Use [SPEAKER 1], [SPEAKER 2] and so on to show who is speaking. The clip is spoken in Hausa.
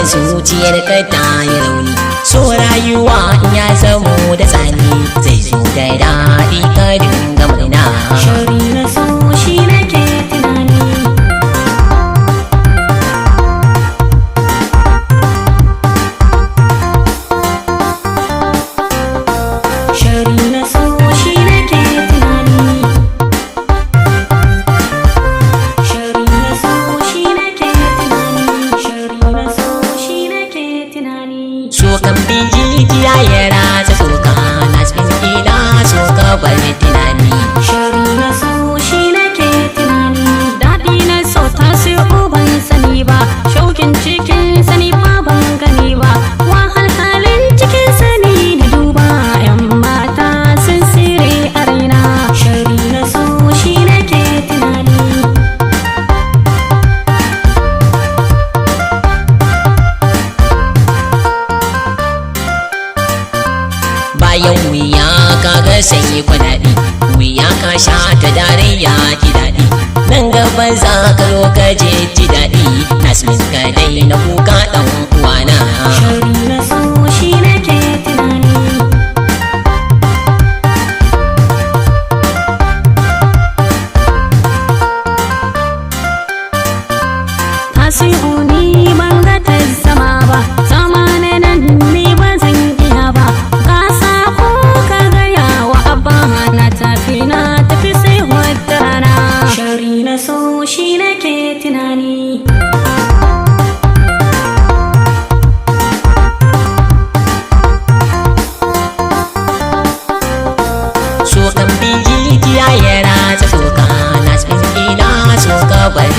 [SPEAKER 1] zuciyar ka ta yi rauni. So rayuwa in ya zamo da tsani zai zo da daɗi ka dinga murna.
[SPEAKER 2] Shari na so shi nake tunani. Shari na so shi nake tunani. Shari na so shi nake tunani. Shari na so shi nake tunani.
[SPEAKER 1] So kan bi jijiya ya ratsa tsoka na cikin ina so ka bar tunani.
[SPEAKER 2] Shari na so shi nake tunani. Daɗi na so tasiri ban sani ba. Shaukin cikin sani ba ban gani ba. Wahalhalin cikin sani da duba. Yan mata sun sire a raina. Shari na so shi nake tunani.
[SPEAKER 1] Bayan wuya kaga sai kwadaɗi, wuya ka sha ta dare ya ji daɗi. Nan gaba za ka zo ka je ji daɗi, Nasmin ka dai na kuka ɗan uwana.
[SPEAKER 2] Shari na so shi nake tunani. Tasiru ni ban ga ta zama ba, zama na nan ni ba zan iya ba. Ka sa ko ka gaya wa abba na tafi sai wata rana. Shari na so shi nake tunani.
[SPEAKER 1] So kan bi jijiya ya ratsa tsoka na cikin ina so ka bar